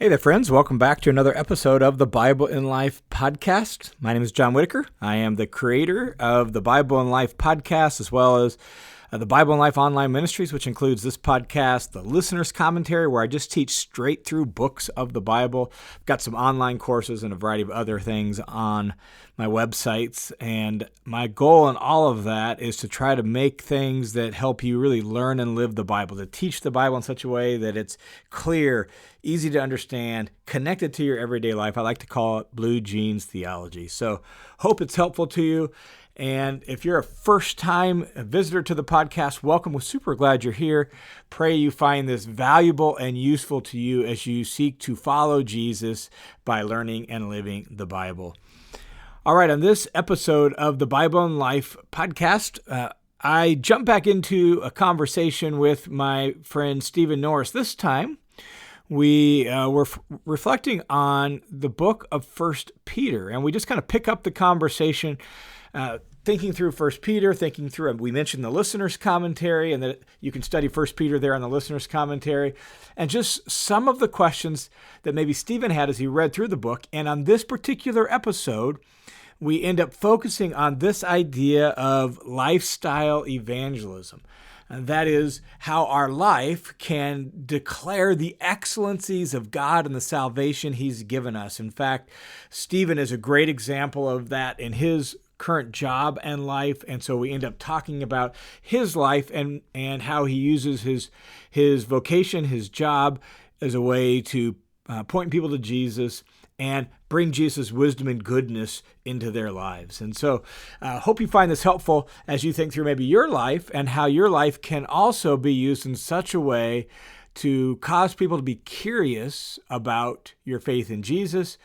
Hey there, friends. Welcome back to another episode of the Bible in Life podcast. My name is John Whitaker. I am the creator of the Bible in Life podcast, as well as the Bible in Life online ministries, which includes this podcast, the listener's commentary, where I just teach straight through books of the Bible. I've got some online courses and a variety of other things on my websites. And my goal in all of that is to try to make things that help you really learn and live the Bible, to teach the Bible in such a way that it's clear, easy to understand, connected to your everyday life. I like to call it blue jeans theology. So hope it's helpful to you. And if you're a first-time visitor to the podcast, welcome. We're super glad you're here. Pray you find this valuable and useful to you as you seek to follow Jesus by learning and living the Bible. All right, on this episode of the Bible in Life podcast, I jump back into a conversation with my friend Stephen Norris. This time, we were reflecting on the book of First Peter, and we just kind of pick up the conversation thinking through First Peter, thinking through, we mentioned the listener's commentary, and that you can study First Peter there on the listener's commentary, and just some of the questions that maybe Stephen had as he read through the book. And on this particular episode, we end up focusing on this idea of lifestyle evangelism. And that is how our life can declare the excellencies of God and the salvation He's given us. In fact, Stephen is a great example of that in his current job and life. And so we end up talking about his life and how he uses his vocation, his job, as a way to point people to Jesus and bring Jesus' wisdom and goodness into their lives. And so hope you find this helpful as you think through maybe your life and how your life can also be used in such a way to cause people to be curious about your faith in Jesus,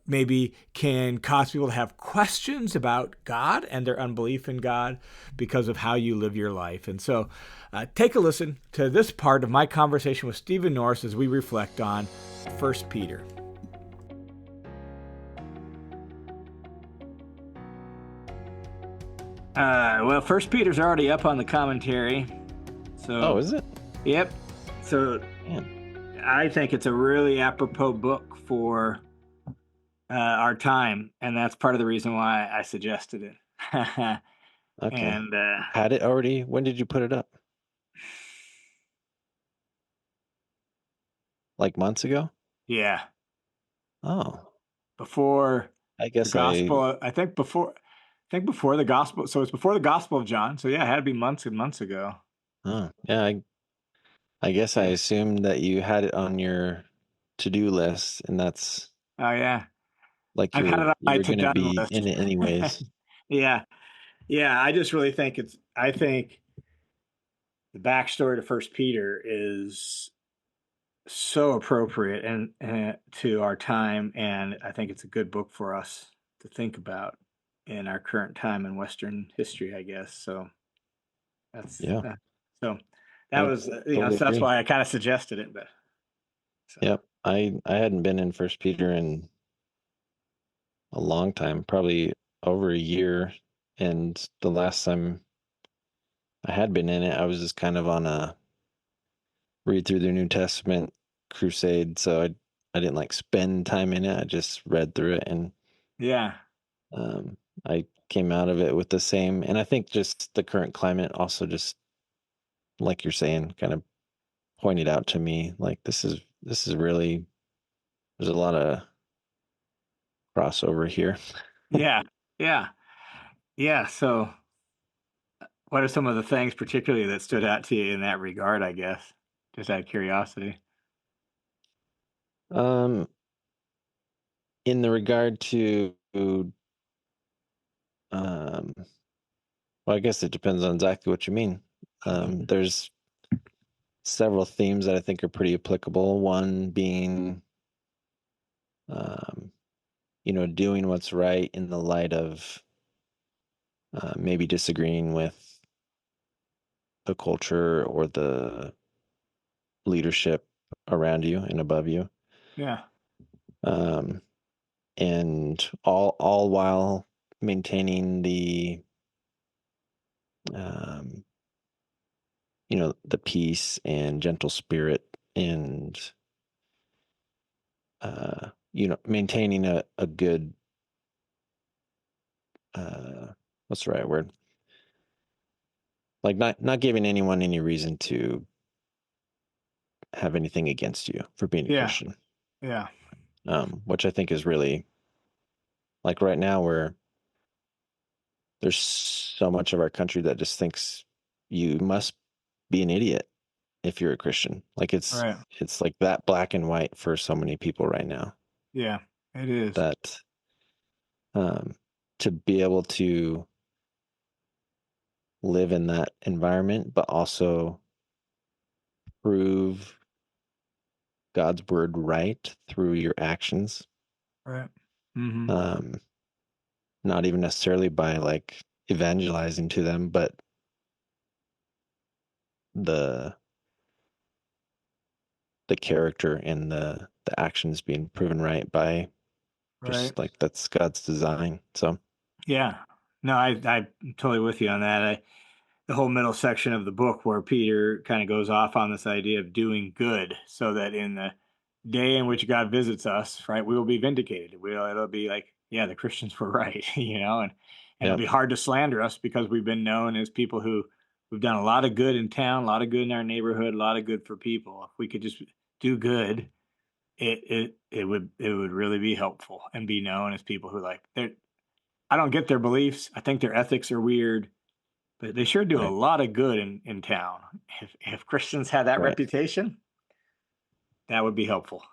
maybe can cause people to have questions about God and their unbelief in God because of how you live your life. And so take a listen to this part of my conversation with Stephen Norris as we reflect on 1 Peter. Well, First Peter's already up on the commentary. So, is it? Yep. So, Man. I think it's a really apropos book for our time, and that's part of the reason why I suggested it. Okay. And Had it already? When did you put it up? Like months ago? yeah, Oh, before I the guess gospel, I think before the gospel. So it's before the Gospel of John. So yeah, it had to be months and months ago. yeah, I guess I Yeah. assumed that you had it on your to-do list, and that's Oh yeah, like I've had it you're on my you're to gonna done be in list. it anyways. Yeah, yeah. I just really think I think the backstory to First Peter is so appropriate and to our time, and I think it's a good book for us to think about in our current time in Western history, I guess. So that's Yeah, so that I was totally so that's agree. why I kind of suggested it. But so Yep. I hadn't been in First Peter in a long time, probably over a year, and the last time I had been in it, I was just kind of on a read through the New Testament crusade, so I didn't like spend time in it. I just read through it, and yeah, um, I came out of it with the same. And I think just the current climate also just like you're saying, kind of pointed out to me like this is really there's a lot of crossover here. yeah, yeah, yeah. So what are some of the things particularly that stood out to you in that regard? I guess just out of curiosity. Um, in the regard to well, I guess it depends on exactly what you mean. There's several themes that I think are pretty applicable. One being, um, doing what's right in the light of maybe disagreeing with the culture or the leadership around you and above you, Yeah, um, and all while maintaining um, the peace and gentle spirit and maintaining a good, what's the right word? Like not giving anyone any reason to have anything against you for being a Yeah. Christian. Yeah. Which I think is really, like, right now, where there's so much of our country that just thinks you must be an idiot if you're a Christian. Like, Right. it's like that black and white for so many people right now, Yeah. It is. that um, to be able to live in that environment, but also prove God's word right through your actions. Right. Mm-hmm. Um, Not even necessarily by like evangelizing to them, but the the character and the actions being proven right by Right. just like that's God's design. So Yeah. No, I'm totally with you on that. The whole middle section of the book where Peter kind of goes off on this idea of doing good so that in the day in which God visits us, right, we will be vindicated. It'll be like, yeah, the Christians were right, and it'll yeah, be hard to slander us because we've been known as people who've done a lot of good in town, a lot of good in our neighborhood, a lot of good for people. If we could just do good, it would really be helpful and be known as people who like they're I don't get their beliefs. I think their ethics are weird, but they sure do a right, lot of good in town. If Christians had that right, reputation, that would be helpful.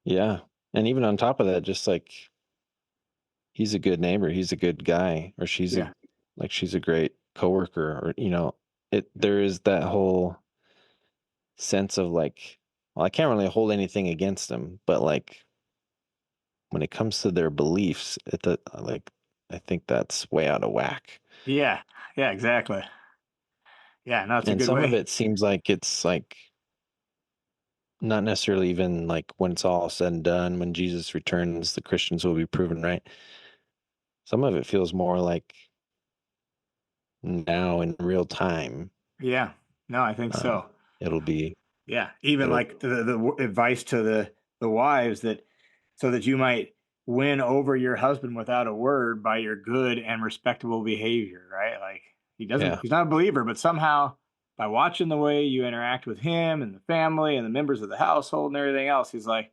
yeah. And even on top of that, just like he's a good neighbor, he's a good guy, or Yeah. she's a great coworker, or there is that whole sense of like, well, I can't really hold anything against them, but like when it comes to their beliefs, like I think that's way out of whack. Yeah. Yeah, exactly. Yeah, no, it's a And good some of way. it seems like it's like not necessarily even like when it's all said and done, when Jesus returns, the Christians will be proven right. Some of it feels more like now in real time. Yeah. No, I think Um, so. it'll be, Yeah. Even it'll, like the advice to the wives that so that you might win over your husband without a word by your good and respectable behavior, right? Like yeah, he's not a believer, but somehow by watching the way you interact with him and the family and the members of the household and everything else, he's like,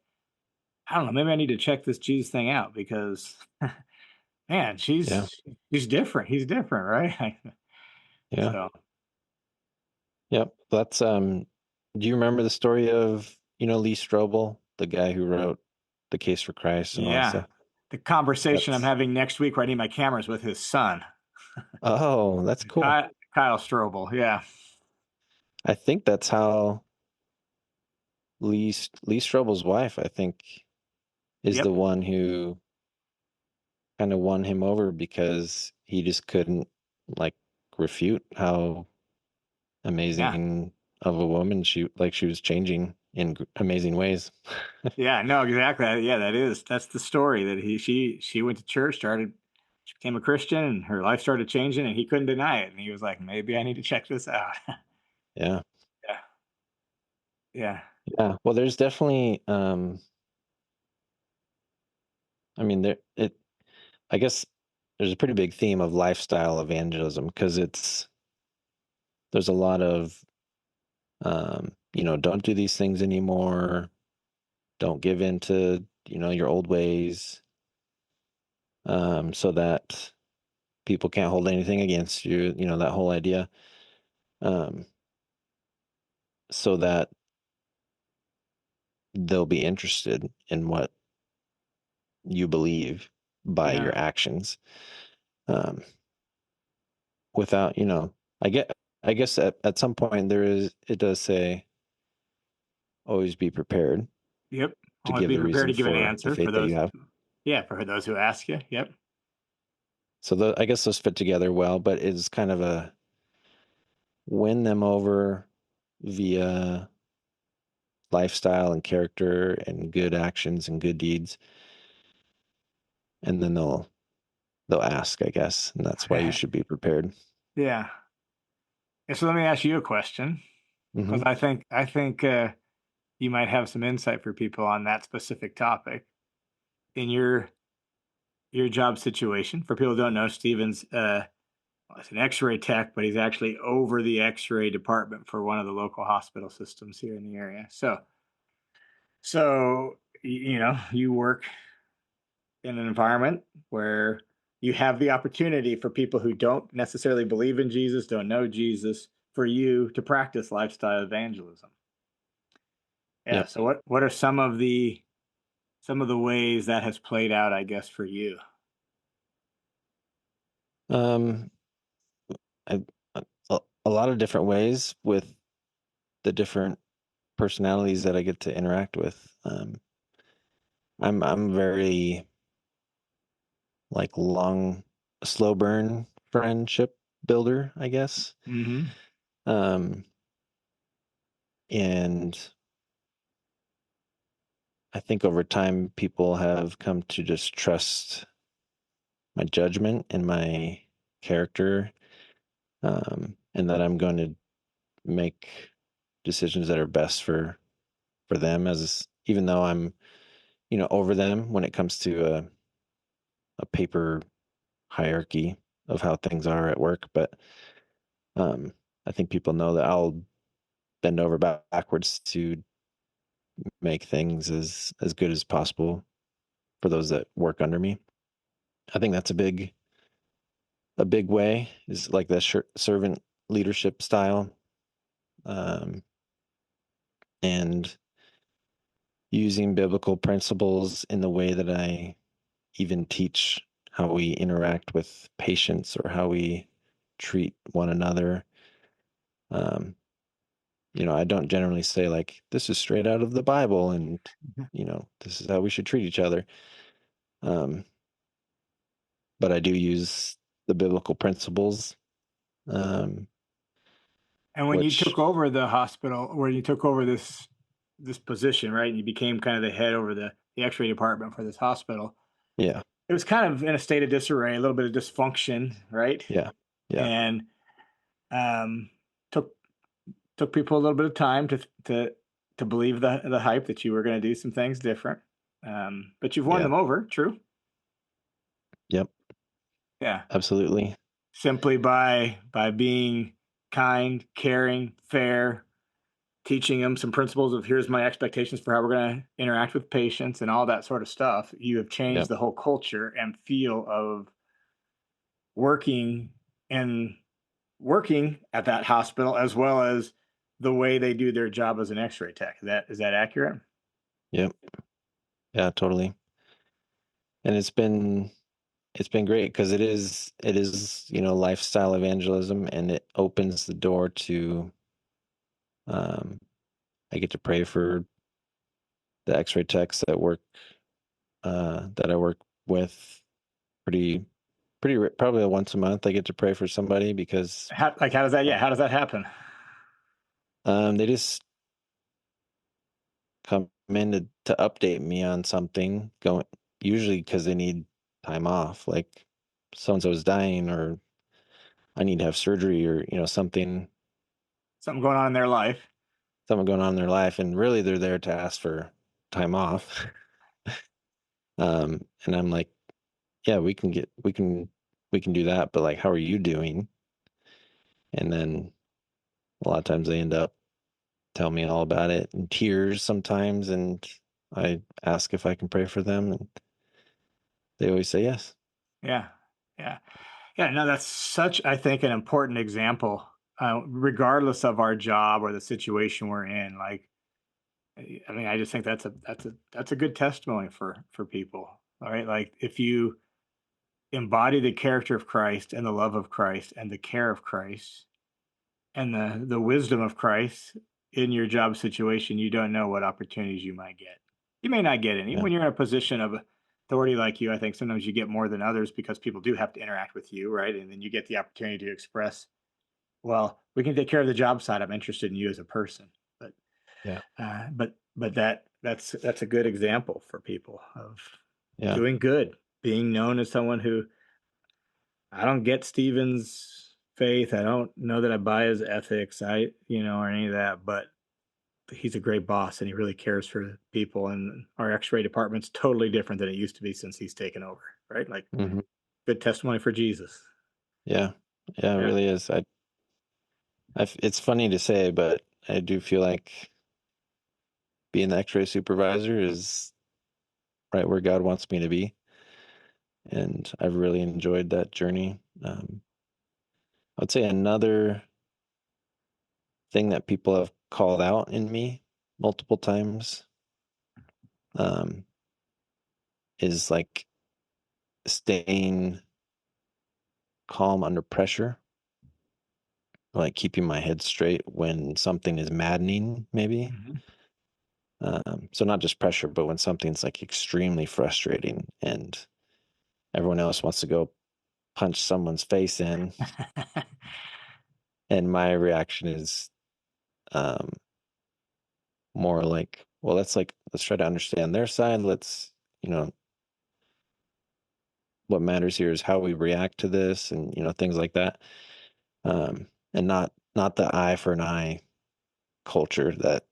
I don't know, maybe I need to check this Jesus thing out because man, yeah, she's different. He's different, right? yeah, So yep. Do you remember the story of, Lee Strobel, the guy who wrote The Case for Christ and all that yeah. stuff? The conversation I'm That's, having next week where I need my cameras with his son, oh, that's cool. Kyle Strobel. Yeah. I think that's how Lee Strobel's wife, I think, is the Yep. one who kind of won him over because he just couldn't like refute how Yeah. amazing of a woman she was changing in amazing ways. Yeah, no, exactly. Yeah, that's the story that she went to church, she became a Christian, and her life started changing, and he couldn't deny it. And he was like, maybe I need to check this out. Yeah. Yeah, yeah, Yeah. Well, there's definitely I mean I guess there's a pretty big theme of lifestyle evangelism because there's a lot of don't do these things anymore, don't give in to, your old ways, so that people can't hold anything against you, that whole idea. Um, so that they'll be interested in what you believe by yeah, your actions. Um, Without, I get, I guess at some point it does say always be prepared yep. to Always give be the prepared reason to give an for the answer for faith that you those. have. Yeah, for those who ask you. Yep. So I guess those fit together well, but it's kind of a win them over via lifestyle and character and good actions and good deeds, and then they'll ask, I guess, and that's why you should be prepared. Yeah. And so let me ask you a question because Hmm. I think you might have some insight for people on that specific topic in your job situation. For people who don't know, Steven's he's an X-ray tech, but he's actually over the X-ray department for one of the local hospital systems here in the area. So you know, you work in an environment where you have the opportunity for people who don't necessarily believe in Jesus, don't know Jesus, for you to practice lifestyle evangelism. Yeah. Yep. So what are some of the ways that has played out, I guess, for you? Um, I, a lot of different ways with the different personalities that I get to interact with. I'm very like slow burn friendship builder, I guess. Mm-hmm. Um, and I think over time people have come to just trust my judgment and my character, and that I'm going to make decisions that are best for them, as even though I'm, over them when it comes to a paper hierarchy of how things are at work. But um, I think people know that I'll bend over backwards to make things as good as possible for those that work under me. I think that's a big way is like that servant leadership style, um, and using biblical principles in the way that I even teach how we interact with patients or how we treat one another. Um, I don't generally say like this is straight out of the Bible and this is how we should treat each other. Um, but I do use the biblical principles, um, And when you which took over the hospital, or you took over this position, right, and you became kind of the head over the X-ray department for this hospital, yeah, it was kind of in a state of disarray, a little bit of dysfunction, right? yeah, yeah, And um, took took people a little bit of time to believe the hype that you were going to do some things different. But you've won yeah, them over, true? yep, Yeah, absolutely, simply by being kind, caring, fair, teaching them some principles of here's my expectations for how we're going to interact with patients and all that sort of stuff. You have changed yep, the whole culture and feel of working and working at that hospital, as well as the way they do their job as an X-ray tech. Is that accurate? yep, yeah, totally. And it's been great because it is lifestyle evangelism, and it opens the door to um, I get to pray for the X-ray techs that I work with pretty probably once a month. I get to pray for somebody because How does that? uh, Yeah, how does that happen? they just come in to update me on something going, usually because they need time off, like so and so is dying, or I need to have surgery, or Something going on in their life. something going on in their life, and really they're there to ask for time off. And I'm like, yeah, we can do that, but like, how are you doing? And then a lot of times they end up telling me all about it in tears sometimes, and I ask if I can pray for them, and they always say yes. Yeah, yeah, yeah. No, that's such, I think, an important example, regardless of our job or the situation we're in. Like, I mean, I just think that's a good testimony for people. All right, like if you embody the character of Christ and the love of Christ and the care of Christ and the wisdom of Christ in your job situation, you don't know what opportunities you might get. You may not get any Yeah, when you're in a position of authority like you. I think sometimes you get more than others because people do have to interact with you, right? And then you get the opportunity to express, well, we can take care of the job side. I'm interested in you as a person. But yeah, that's a good example for people of yeah, doing good, being known as someone who, I don't get Stephen's faith. I don't know that I buy his ethics. Or any of that, but he's a great boss and he really cares for people. And our X-ray department's totally different than it used to be since he's taken over, right? Like, Hmm. good testimony for Jesus. Yeah. Yeah, it Yeah. really is. It's funny to say, but I do feel like being the X-ray supervisor is right where God wants me to be. And I've really enjoyed that journey. I'd say another thing that people have called out in me multiple times um, is like staying calm under pressure, like keeping my head straight when something is maddening, maybe. Mhm. So not just pressure, but when something's like extremely frustrating and everyone else wants to go punch someone's face in, and my reaction is um, more like, well, let's try to understand their side. You know, what matters here is how we react to this, and things like that. And not the eye for an eye culture that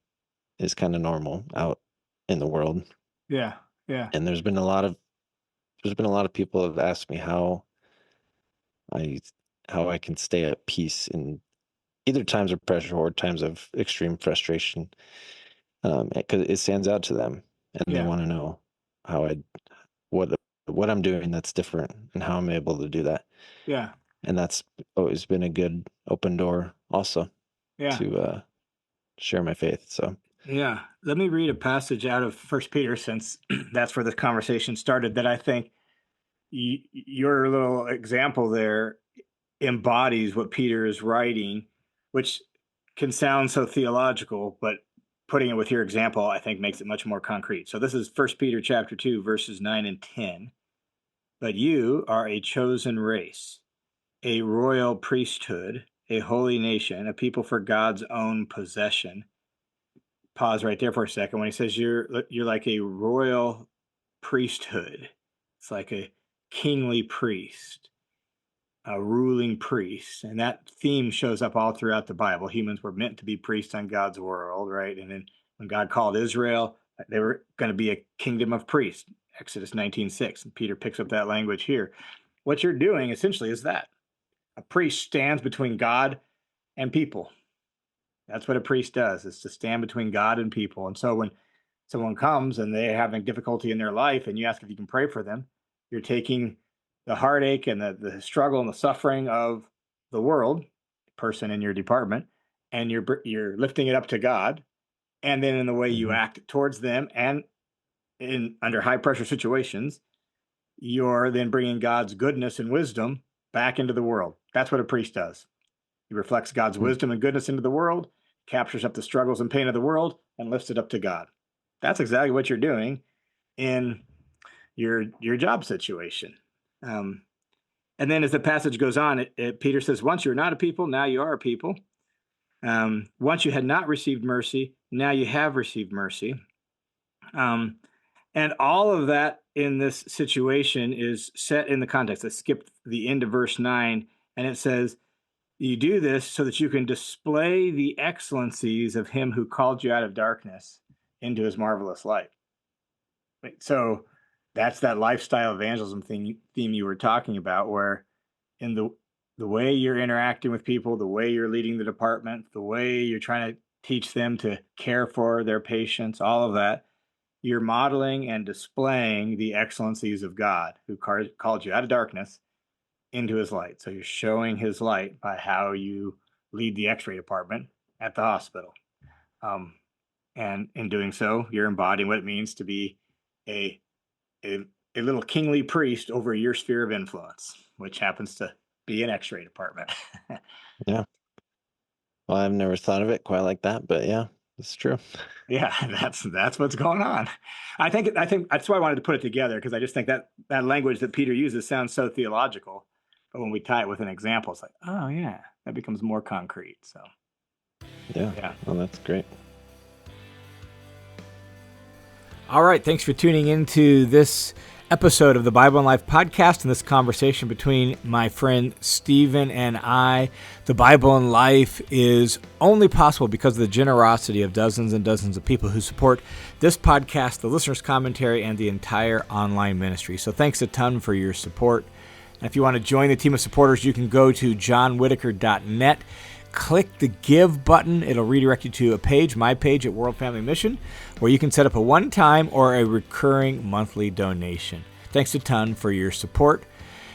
is kind of normal out in the world. Yeah. Yeah. And there's been a lot of people have asked me I how I can stay at peace in either times of pressure or times of extreme frustration, because it stands out to them, and they Yeah. want to know how I what what I'm doing that's different and how I'm able to do that. Yeah. And that's always been a good open door also Yeah. to share my faith. So Yeah. Let me read a passage out of First Peter, since that's where the conversation started, that I think your little example there embodies what Peter is writing, which can sound so theological, but putting it with your example, I think makes it much more concrete. So this is First Peter chapter 2, verses 9 and 10. But you are a chosen race, a royal priesthood, a holy nation, a people for God's own possession. Pause right there for a second. When he says you're like a royal priesthood, it's like a kingly priest, a ruling priest, and that theme shows up all throughout the Bible. Humans were meant to be priests on God's world, right? And then when God called Israel, they were going to be a kingdom of priests. Exodus 19:6, and Peter picks up that language here. What you're doing essentially is that a priest stands between God and people. That's what a priest does, is to stand between God and people. And so when someone comes and they're having difficulty in their life and you ask if you can pray for them, you're taking the heartache and the struggle and the suffering of the world, person in your department, and you're lifting it up to God. And then in the way you mhm. act towards them and in under high pressure situations, you're then bringing God's goodness and wisdom back into the world. That's what a priest does. He reflects God's Mm. wisdom and goodness into the world, captures up the struggles and pain of the world, and lifts it up to God. That's exactly what you're doing in your job situation. Um, and then as the passage goes on, Peter says, "Once you were not a people, now you are a people. Once you had not received mercy, now you have received mercy." Um, and all of that in this situation is set in the context. I skipped the end of verse 9, and it says, "You do this so that you can display the excellencies of him who called you out of darkness into his marvelous light." Right? So that's that lifestyle evangelism theme you were talking about, where in the way you're interacting with people, the way you're leading the department, the way you're trying to teach them to care for their patients, all of that, you're modeling and displaying the excellencies of God who called you out of darkness into his light. So you're showing his light by how you lead the X-ray department at the hospital. Um, and in doing so, you're embodying what it means to be a, a, a little kingly priest over your sphere of influence, which happens to be an X-ray department. Yeah. Well, I've never thought of it quite like that, but yeah, it's true. Yeah, that's what's going on. I think that's why I wanted to put it together, because I just think that that language that Peter uses sounds so theological, but when we tie it with an example, it's like, oh yeah, that becomes more concrete. So Yeah. yeah. Well, that's great. All right, thanks for tuning into this episode of the Bible in Life podcast and this conversation between my friend Stephen and I. The Bible in Life is only possible because of the generosity of dozens and dozens of people who support this podcast, the listener's commentary, and the entire online ministry. So thanks a ton for your support. And if you want to join the team of supporters, you can go to johnwhitaker.net. Click the Give button. It'll redirect you to a page, my page at World Family Mission, where you can set up a one-time or a recurring monthly donation. Thanks a ton for your support,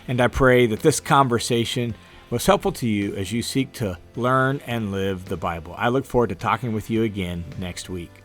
and I pray that this conversation was helpful to you as you seek to learn and live the Bible. I look forward to talking with you again next week.